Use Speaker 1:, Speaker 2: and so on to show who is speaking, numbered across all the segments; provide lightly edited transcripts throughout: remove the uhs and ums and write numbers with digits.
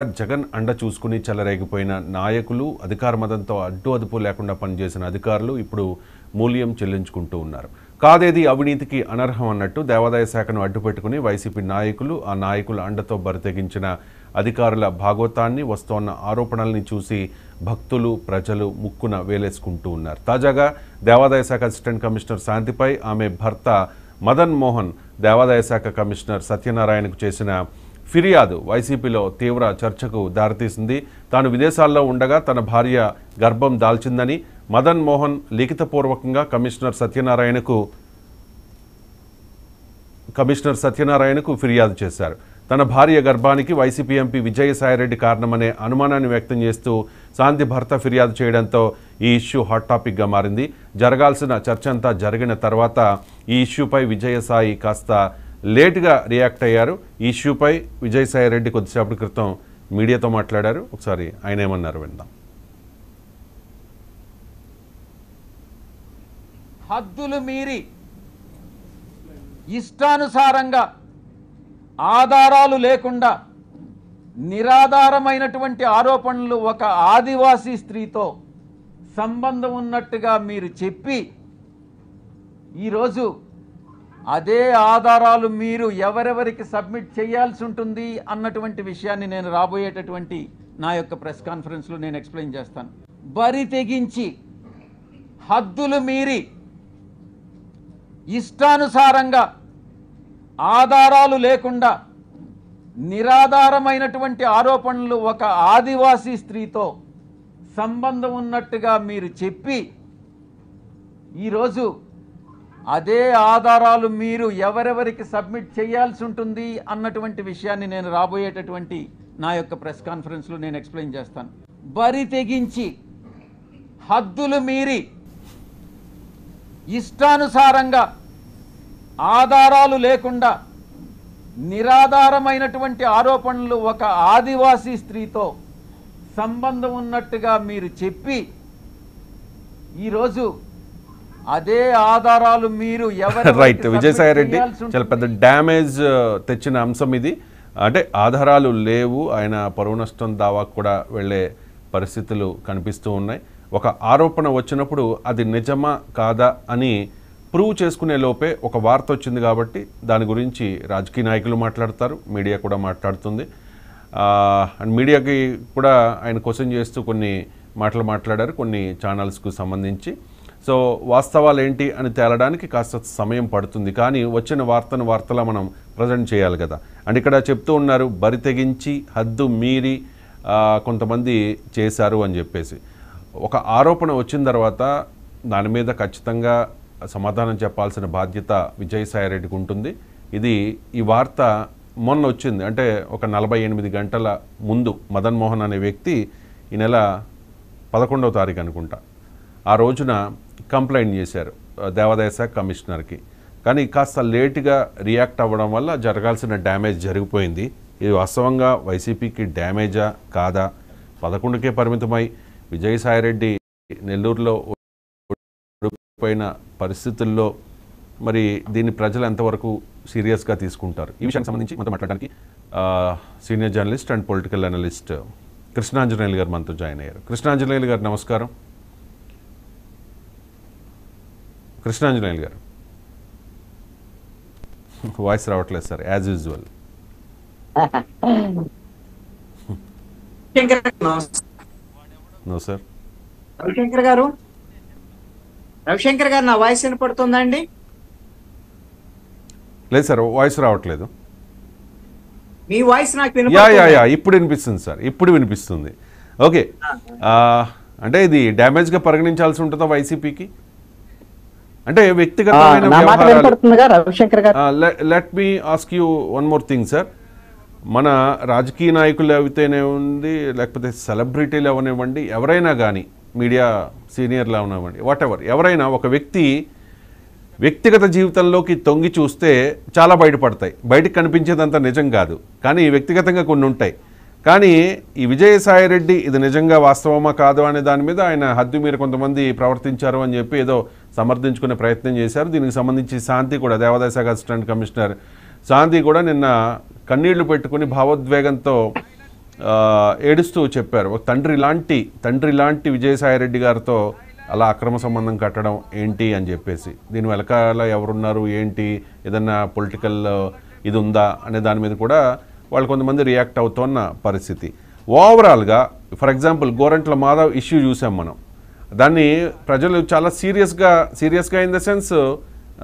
Speaker 1: జగన్ అండ చూసుకుని చెలరేగిపోయిన నాయకులు అధికార మదంతో అడ్డు అదుపు లేకుండా పనిచేసిన అధికారులు ఇప్పుడు మూల్యం చెల్లించుకుంటూ ఉన్నారు. కాదేది అవినీతికి అనర్హం అన్నట్టు దేవాదాయ శాఖను అడ్డుపెట్టుకుని వైసీపీ నాయకులు ఆ నాయకుల అండతో బరితెగించిన అధికారుల భాగవతాన్ని వస్తోన్న ఆరోపణల్ని చూసి భక్తులు ప్రజలు ముక్కున వేలేసుకుంటూ ఉన్నారు. తాజాగా దేవాదాయ శాఖ అసిస్టెంట్ కమిషనర్ శాంతిపై ఆమె భర్త మదన్ మోహన్ దేవాదాయ శాఖ కమిషనర్ సత్యనారాయణకు చేసిన ఫిర్యాదు వైసీపీలో తీవ్ర చర్చకు దారితీసింది. తాను విదేశాల్లో ఉండగా తన భార్య గర్భం దాల్చిందని మదన్ మోహన్ లిఖితపూర్వకంగా కమిషనర్ సత్యనారాయణకు ఫిర్యాదు చేశారు. తన భార్య గర్భానికి వైసీపీ ఎంపీ విజయసాయిరెడ్డి కారణమనే అనుమానాన్ని వ్యక్తం చేస్తూ శాంతి భర్త ఫిర్యాదు చేయడంతో ఈ ఇష్యూ హాట్ టాపిక్గా మారింది. జరగాల్సిన చర్చ అంతా జరిగిన తర్వాత ఈ ఇష్యూపై విజయసాయి కాస్త లేట్గా రియాక్ట్ అయ్యారు. ఈ ఇష్యూపై విజయసాయిరెడ్డి కొద్దిసేపటి క్రితం మీడియాతో మాట్లాడారు. ఒకసారి ఆయన ఏమన్నారు విందాం.
Speaker 2: హద్దులు మీరి ఇష్టానుసారంగా ఆధారాలు లేకుండా నిరాధారమైనటువంటి ఆరోపణలు ఒక ఆదివాసీ స్త్రీతో సంబంధం ఉన్నట్టుగా మీరు చెప్పి ఈరోజు అదే ఆధారాలు మీరు ఎవరెవరికి సబ్మిట్ చేయాల్సి ఉంటుంది అన్నటువంటి విషయాన్ని నేను రాబోయేటటువంటి నా యొక్క ప్రెస్ కాన్ఫరెన్స్లో నేను ఎక్స్ప్లెయిన్ చేస్తాను. బరి తెగించి హద్దులు మీరి ఇష్టానుసారంగా ఆధారాలు లేకుండా నిరాధారమైనటువంటి ఆరోపణలు ఒక ఆదివాసీ స్త్రీతో సంబంధం ఉన్నట్టుగా మీరు చెప్పి ఈరోజు అదే ఆధారాలు మీరు ఎవరెవరికి సబ్మిట్ చేయాల్సి ఉంటుంది అన్నటువంటి విషయాన్ని నేను రాబోయేటటువంటి నా యొక్క ప్రెస్ కాన్ఫరెన్స్లో నేను ఎక్స్ప్లెయిన్ చేస్తాను. బరి తెగించి హద్దులు మీరి ఇష్టానుసారంగా ఆధారాలు లేకుండా నిరాధారమైనటువంటి ఆరోపణలు ఒక ఆదివాసీ స్త్రీతో సంబంధం ఉన్నట్టుగా మీరు చెప్పి ఈరోజు అదే ఆధారాలు మీరు
Speaker 1: రైట్. విజయసాయిరెడ్డి చాలా పెద్ద డ్యామేజ్ తెచ్చిన అంశం ఇది. అంటే ఆధారాలు లేవు, ఆయన పరువు నష్టం దావాకు కూడా వెళ్ళే పరిస్థితులు కనిపిస్తూ ఉన్నాయి. ఒక ఆరోపణ వచ్చినప్పుడు అది నిజమా కాదా అని ప్రూవ్ చేసుకునే లోపే ఒక వార్త వచ్చింది కాబట్టి దాని గురించి రాజకీయ నాయకులు మాట్లాడతారు, మీడియా కూడా మాట్లాడుతుంది. అండ్ మీడియాకి కూడా ఆయన క్వశ్చన్ చేస్తూ కొన్ని మాటలు మాట్లాడారు కొన్ని ఛానల్స్కు సంబంధించి. సో వాస్తవాలు ఏంటి అని తేలడానికి కాస్త సమయం పడుతుంది, కానీ వచ్చిన వార్తలా మనం ప్రజెంట్ చేయాలి కదా. అండ్ ఇక్కడ చెప్తూ ఉన్నారు బరి తెగించి హద్దు మీరి కొంతమంది చేశారు అని చెప్పేసి. ఒక ఆరోపణ వచ్చిన తర్వాత దాని మీద ఖచ్చితంగా సమాధానం చెప్పాల్సిన బాధ్యత విజయసాయిరెడ్డికి ఉంటుంది. ఈ వార్త మొన్న వచ్చింది, అంటే ఒక 48 గంటల ముందు మదన్ మోహన్ అనే వ్యక్తి ఈ నెల 11వ తారీఖు అనుకుంటా ఆ రోజున కంప్లైంట్ చేశారు దేవాదాయ శాఖ కమిషనర్కి. కానీ కాస్త లేటుగా రియాక్ట్ అవ్వడం వల్ల జరగాల్సిన డ్యామేజ్ జరిగిపోయింది. ఇది వాస్తవంగా వైసీపీకి డ్యామేజా కాదా? 11కే పరిమితమై విజయసాయిరెడ్డి నెల్లూరులో ఓడిపోయిన పరిస్థితుల్లో మరి దీన్ని ప్రజలు ఎంతవరకు సీరియస్గా తీసుకుంటారు? ఈ విషయానికి సంబంధించి మనతో మాట్లాడడానికి senior journalist and political analyst Krishnanjaneyulu గారు మనతో జాయిన్ అయ్యారు. కృష్ణాంజనేయులు గారు నమస్కారం. కృష్ణాంజనేయులు గారు వాయిస్ రావట్లేదు sir, as usual. No sir.
Speaker 3: Ravishankar గారు నా వాయిస్ వినపడుతుందా అండి?
Speaker 1: లేదు సార్, వాయిస్ రావట్లేదు.
Speaker 3: మీ వాయిస్ నాకు
Speaker 1: ఇప్పుడు వినిపిస్తుంది సార్, ఇప్పుడు వినిపిస్తుంది. ఓకే, అంటే ఇది డ్యామేజ్గా పరిగణించాల్సి ఉంటుందా వైసీపీకి? అంటే వ్యక్తిగతమైన let me ask you one more thing sir. మన రాజకీయ నాయకులు అయితేనే ఉంది, లేకపోతే సెలబ్రిటీలు అవనివ్వండి, ఎవరైనా కానీ మీడియా సీనియర్లు అవనివ్వండి, వాట్ ఎవర్, ఎవరైనా ఒక వ్యక్తిగత జీవితంలోకి తొంగి చూస్తే చాలా బయటపడతాయి. బయటకు కనిపించేదంతా నిజం కాదు, కానీ వ్యక్తిగతంగా కొన్ని ఉంటాయి. కానీ ఈ విజయసాయిరెడ్డి ఇది నిజంగా వాస్తవమా కాదు అనే దాని మీద ఆయన హద్దు మీరు కొంతమంది ప్రవర్తించారు అని చెప్పి ఏదో సమర్థించుకునే ప్రయత్నం చేశారు. దీనికి సంబంధించి శాంతి కూడా దేవాదాయ శాఖ అసిస్టెంట్ కమిషనర్ శాంతి కూడా నిన్న కన్నీళ్లు పెట్టుకుని భావోద్వేగంతో ఏడుస్తూ చెప్పారు, ఒక తండ్రి లాంటి విజయసాయిరెడ్డి గారితో అలా అక్రమ సంబంధం కట్టడం ఏంటి అని చెప్పేసి, దీని వెనకాల ఎవరున్నారు ఏంటి, ఏదన్నా పొలిటికల్ ఇది ఉందా అనే దాని మీద కూడా వాళ్ళు కొంతమంది రియాక్ట్ అవుతున్న పరిస్థితి. ఓవరాల్గా for example Gorantla Madhav issue చూసాం మనం, దాన్ని ప్రజలు చాలా సీరియస్గా in the sense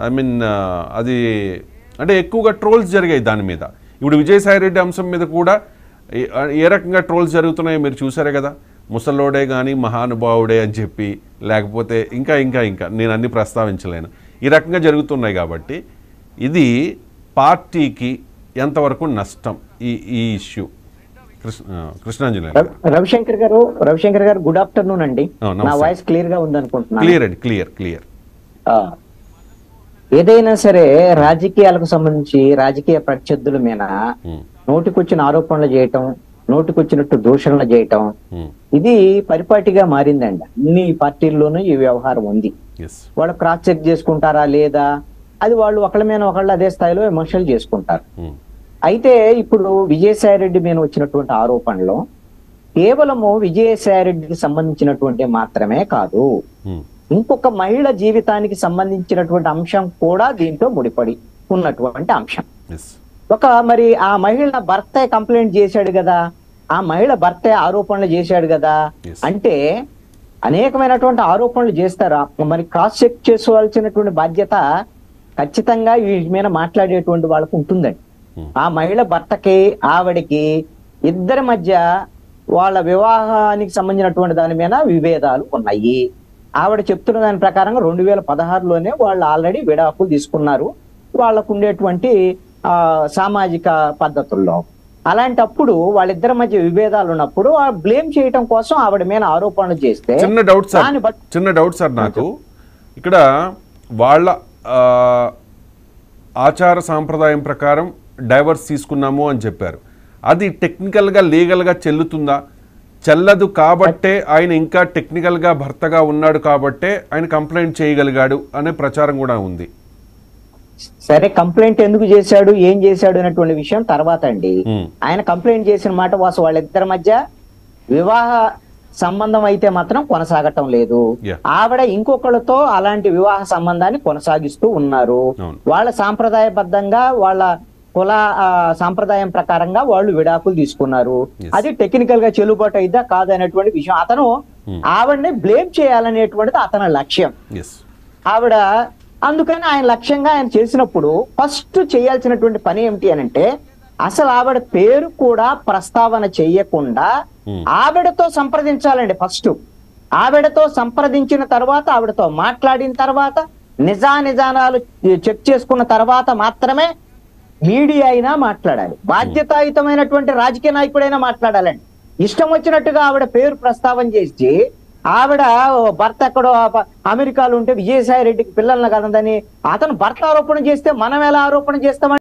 Speaker 1: I mean అది అంటే ఎక్కువగా ట్రోల్స్ జరిగాయి దాని మీద. ఇప్పుడు విజయసాయిరెడ్డి అంశం మీద కూడా ఏ రకంగా ట్రోల్స్ జరుగుతున్నాయో మీరు చూసారే కదా, ముసలోడే కానీ మహానుభావుడే అని చెప్పి, లేకపోతే ఇంకా ఇంకా ఇంకా నేను అన్ని ప్రస్తావించలేను, ఈ రకంగా జరుగుతున్నాయి. కాబట్టి ఇది పార్టీకి ఎంతవరకు నష్టం ఈ ఇష్యూ? కృష్ణాంజలి
Speaker 4: రవిశంకర్ గారు గుడ్ ఆఫ్టర్నూన్ అండి. నా వాయిస్ క్లియర్ గా ఉందనుకుంటున్నాను.
Speaker 1: క్లియర్ అండి, క్లియర్.
Speaker 4: ఏదైనా సరే రాజకీయాలకు సంబంధించి రాజకీయ ప్రత్యర్థుల మీద నోటికొచ్చిన ఆరోపణలు చేయటం, నోటికొచ్చినట్టు దూషణలు చేయటం, ఇది పరిపాటిగా మారిందండి. అన్ని పార్టీల్లోనూ ఈ వ్యవహారం ఉంది. వాళ్ళు క్రాస్ చెక్ చేసుకుంటారా లేదా, అది వాళ్ళు ఒకళ్ళ మీద ఒకళ్ళు అదే స్థాయిలో విమర్శలు చేసుకుంటారు. అయితే ఇప్పుడు విజయసాయిరెడ్డి మీద వచ్చినటువంటి ఆరోపణలు కేవలము విజయసాయిరెడ్డికి సంబంధించినటువంటి మాత్రమే కాదు, ఇంకొక మహిళ జీవితానికి సంబంధించినటువంటి అంశం కూడా దీంట్లో ముడిపడి ఉన్నటువంటి అంశం. మరి ఆ మహిళ భర్తే కంప్లైంట్ చేశాడు కదా, ఆ మహిళ భర్తే ఆరోపణలు చేశాడు కదా, అంటే అనేకమైనటువంటి ఆరోపణలు చేస్తారా, మరి క్రాస్ చెక్ చేసుకోవాల్సినటువంటి బాధ్యత ఖచ్చితంగా వీటి మీద మాట్లాడేటువంటి వాళ్ళకు ఉంటుందండి. ఆ మహిళ భర్తకి ఆవిడికి ఇద్దరి మధ్య వాళ్ళ వివాహానికి సంబంధించినటువంటి దాని మీద విభేదాలు ఉన్నాయి. ఆవిడ చెప్తున్న దాని ప్రకారంగా 2016లోనే వాళ్ళు ఆల్రెడీ విడాకులు తీసుకున్నారు వాళ్ళకు ఉండేటువంటి సామాజిక పద్ధతుల్లో. అలాంటప్పుడు వాళ్ళిద్దరి మధ్య విభేదాలు ఉన్నప్పుడు బ్లేమ్ చేయటం కోసం ఆవిడ మీద ఆరోపణలు చేస్తే
Speaker 1: చిన్న డౌట్ సార్ నాకు ఇక్కడ, వాళ్ళ ఆచార సాంప్రదాయం ప్రకారం డైవర్స్ తీసుకున్నాము అని చెప్పారు, అది టెక్నికల్గా లీగల్గా చెల్లుతుందా? చెల్లదు కాబట్టే ఆయన ఇంకా టెక్నికల్గా భర్తగా ఉన్నాడు కాబట్టే ఆయన కంప్లైంట్ చేయగలిగాడు అనే ప్రచారం కూడా ఉంది.
Speaker 4: సరే, కంప్లైంట్ ఎందుకు చేశాడు, ఏం చేశాడు అనేటువంటి విషయం తర్వాత అండి. ఆయన కంప్లైంట్ చేసిన మాట వాసు వాళ్ళిద్దరి మధ్య వివాహ సంబంధం అయితే మాత్రం కొనసాగటం లేదు. ఆవిడ ఇంకొకళ్ళతో అలాంటి వివాహ సంబంధాన్ని కొనసాగిస్తూ ఉన్నారు. వాళ్ళ సాంప్రదాయబద్ధంగా వాళ్ళ కుల సాంప్రదాయం ప్రకారంగా వాళ్ళు విడాకులు తీసుకున్నారు. అది టెక్నికల్ గా చెల్లుబాటు అయిద్దా కాదనేటువంటి విషయం అతను ఆవిడని బ్లేమ్ చేయాలనేటువంటిది అతని లక్ష్యం. ఆవిడ అందుకని ఆయన లక్ష్యంగా ఆయన చేసినప్పుడు ఫస్ట్ చేయాల్సినటువంటి పని ఏమిటి అని అంటే, అసలు ఆవిడ పేరు కూడా ప్రస్తావన చెయ్యకుండా ఆవిడతో సంప్రదించాలండి. ఫస్ట్ ఆవిడతో సంప్రదించిన తర్వాత, ఆవిడతో మాట్లాడిన తర్వాత, నిజానిజానాలు చెక్ చేసుకున్న తర్వాత మాత్రమే మీడియా అయినా మాట్లాడాలి, బాధ్యతాయుతమైనటువంటి రాజకీయ నాయకుడైనా మాట్లాడాలండి. ఇష్టం వచ్చినట్టుగా ఆవిడ పేరు ప్రస్తావన చేసి, ఆవిడ భర్త ఎక్కడో అమెరికాలో ఉంటే విజయసాయి రెడ్డికి పిల్లలను కదందని అతను భర్త ఆరోపణ చేస్తే మనం ఎలా ఆరోపణ చేస్తామని